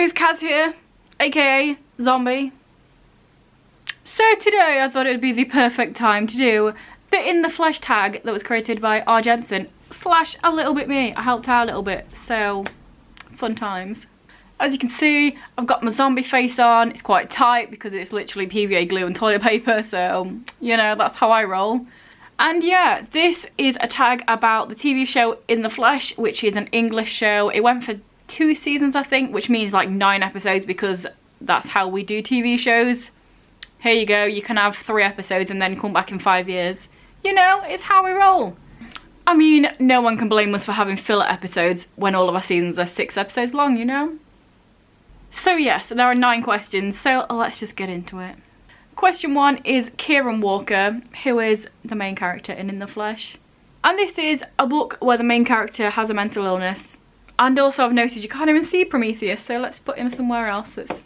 It's Kaz here, aka Zombie. So today I thought it would be the perfect time to do the In the Flesh tag that was created by R. Jensen / a little bit me. I helped out a little bit, so fun times. As you can see, I've got my zombie face on. It's quite tight because it's literally PVA glue and toilet paper, so you know, that's how I roll. And yeah, this is a tag about the TV show In the Flesh, which is an English show. It went for 2 seasons, I think, which means like 9 episodes because that's how we do TV shows. Here you go, you can have 3 episodes and then come back in 5 years. You know, it's how we roll. I mean, no one can blame us for having filler episodes when all of our seasons are 6 episodes long, you know? So yes, there are 9 questions, so let's just get into it. Question 1 is Kieren Walker, who is the main character in the Flesh. And this is a book where the main character has a mental illness. And also I've noticed you can't even see Prometheus, so let's put him somewhere else that's...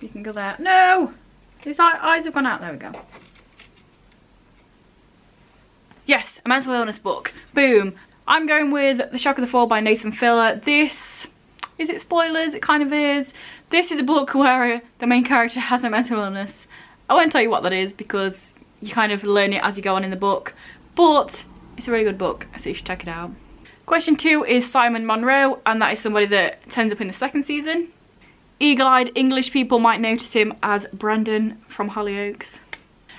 You can go there. No! His eyes have gone out, there we go. Yes, a mental illness book. Boom. I'm going with The Shock of the Fall by Nathan Filler. This... Is it spoilers? It kind of is. This is a book where the main character has a mental illness. I won't tell you what that is because you kind of learn it as you go on in the book. But it's a really good book, so you should check it out. Question 2 is Simon Monroe, and that is somebody that turns up in the 2nd season. Eagle-eyed English people might notice him as Brandon from Hollyoaks.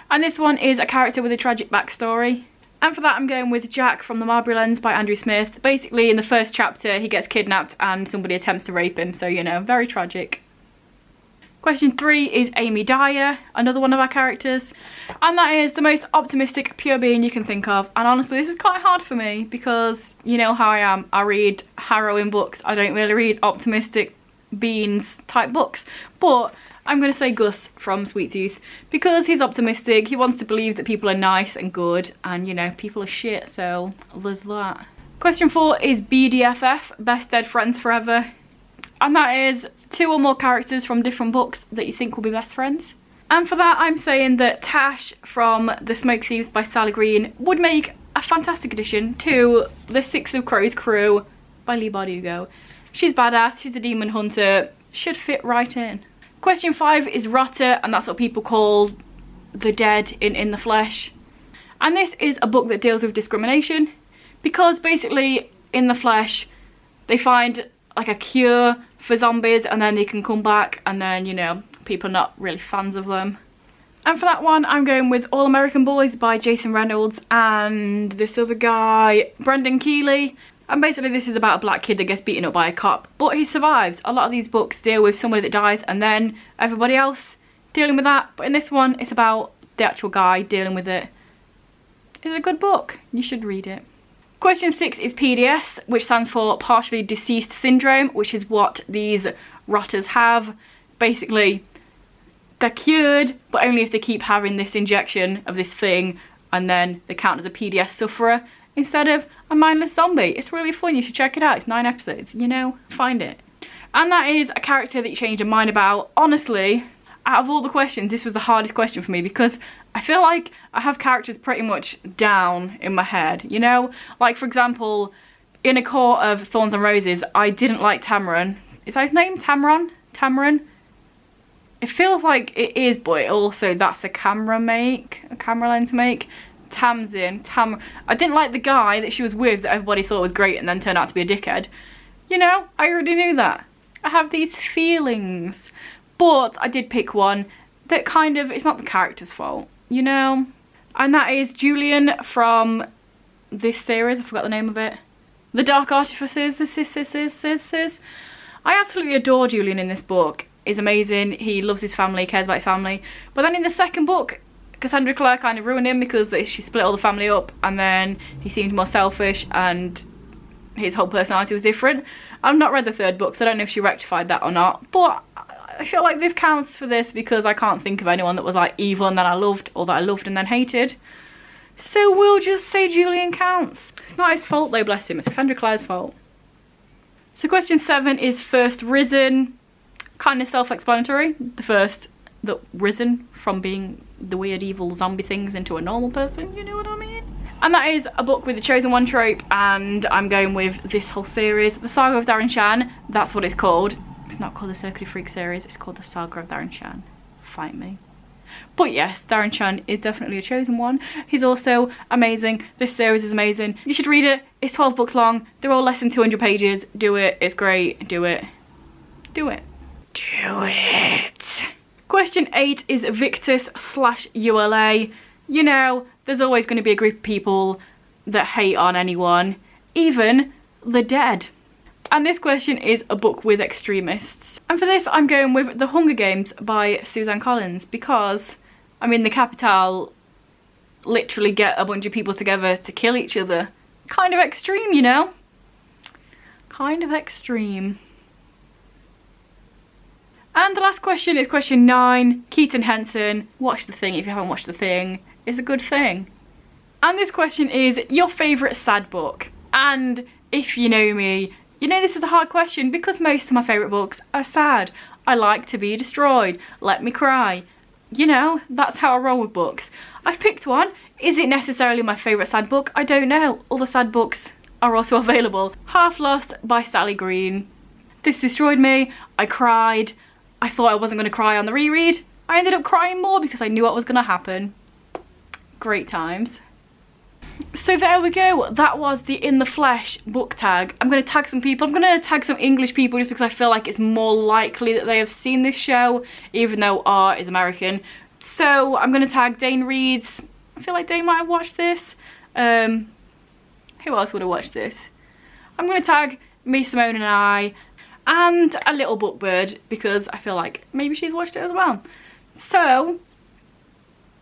And this one is a character with a tragic backstory. And for that I'm going with Jack from The Marbury Lens by Andrew Smith. Basically in the 1st chapter he gets kidnapped and somebody attempts to rape him, so you know, very tragic. Question 3 is Amy Dyer, another one of our characters. And that is the most optimistic pure being you can think of. And honestly this is quite hard for me because you know how I am. I read harrowing books, I don't really read optimistic beans type books. But I'm going to say Gus from Sweet Tooth because he's optimistic, he wants to believe that people are nice and good and you know, people are shit, so there's that. Question 4 is BDFF, Best Dead Friends Forever. And that is 2 or more characters from different books that you think will be best friends. And for that I'm saying that Tash from The Smoke Thieves by Sally Green would make a fantastic addition to the Six of Crows crew by Leigh Bardugo. She's badass, she's a demon hunter, should fit right in. Question 5 is Rotter, and that's what people call the dead in the Flesh. And this is a book that deals with discrimination because basically in the Flesh they find like a cure for zombies and then they can come back and then, you know, people are not really fans of them. And for that one I'm going with All American Boys by Jason Reynolds and this other guy, Brendan Keeley. And basically this is about a black kid that gets beaten up by a cop, but he survives. A lot of these books deal with somebody that dies and then everybody else dealing with that. But in this one, it's about the actual guy dealing with it. It's a good book. You should read it. Question 6 is PDS, which stands for Partially Deceased Syndrome, which is what these rotters have. Basically, they're cured, but only if they keep having this injection of this thing and then they count as a PDS sufferer instead of a mindless zombie. It's really fun, you should check it out. It's 9 episodes, you know, find it. And that is a character that you changed your mind about. Honestly, out of all the questions, this was the hardest question for me because I feel like I have characters pretty much down in my head, you know? Like for example, in A Court of Thorns and Roses, I didn't like Tamaran. Is that his name? Tamaran? It feels like it is, but also that's a camera lens make. Tamsin. I didn't like the guy that she was with that everybody thought was great and then turned out to be a dickhead. You know, I already knew that. I have these feelings. But I did pick one that kind of, it's not the character's fault, you know? And that is Julian from this series, I forgot the name of it. The Dark Artificers. I absolutely adore Julian in this book. He's amazing, he loves his family, cares about his family. But then in the 2nd book, Cassandra Clare kind of ruined him because she split all the family up and then he seemed more selfish and his whole personality was different. I've not read the 3rd book, so I don't know if she rectified that or not, but I feel like this counts for this because I can't think of anyone that was like evil and then I loved, or that I loved and then hated. So we'll just say Julian counts. It's not his fault though, bless him, it's Cassandra Clare's fault. So question 7 is First Risen. Kind of self-explanatory. The first that risen from being the weird evil zombie things into a normal person, you know what I mean? And that is a book with the chosen one trope, and I'm going with this whole series, The Saga of Darren Shan, that's what it's called. It's not called the Circuit of Freaks series, it's called the Saga of Darren Shan. Fight me. But yes, Darren Shan is definitely a chosen one. He's also amazing. This series is amazing. You should read it. It's 12 books long. They're all less than 200 pages. Do it. It's great. Do it. Do it. Do it. Question 8 is Victus / ULA. You know, there's always going to be a group of people that hate on anyone, even the dead. And this question is a book with extremists. And for this, I'm going with The Hunger Games by Suzanne Collins because, I mean, the Capitol literally get a bunch of people together to kill each other. Kind of extreme, you know? Kind of extreme. And the last question is question 9. Keaton Henson. Watch The Thing if you haven't watched The Thing. It's a good thing. And this question is your favourite sad book. And if you know me, you know this is a hard question because most of my favourite books are sad. I like to be destroyed. Let me cry. You know, that's how I roll with books. I've picked one. Is it necessarily my favourite sad book? I don't know. Other sad books are also available. Half Lost by Sally Green. This destroyed me. I cried. I thought I wasn't going to cry on the reread. I ended up crying more because I knew what was going to happen. Great times. So there we go, that was the In the Flesh book tag. I'm going to tag some people. I'm going to tag some English people just because I feel like it's more likely that they have seen this show, even though R is American. So I'm going to tag Dane Reeds. I feel like Dane might have watched this. Who else would have watched this? I'm going to tag me, Simone and I, and a little bookbird because I feel like maybe she's watched it as well. So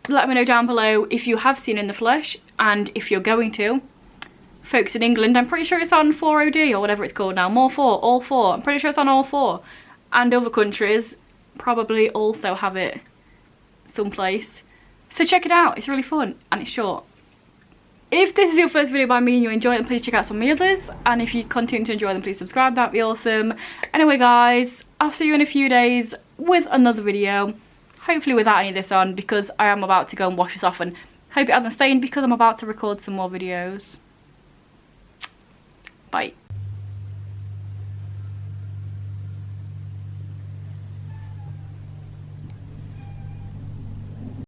let me know down below if you have seen In the Flesh and if you're going to. Folks in England, I'm pretty sure it's on 4OD or whatever it's called now. More 4, all 4. I'm pretty sure it's on all 4. And other countries probably also have it someplace. So check it out. It's really fun and it's short. If this is your first video by me and you enjoy it, then please check out some of my others. And if you continue to enjoy them, please subscribe. That'd be awesome. Anyway, guys, I'll see you in a few days with another video. Hopefully without any of this on because I am about to go and wash this off and hope it hasn't stained because I'm about to record some more videos. Bye.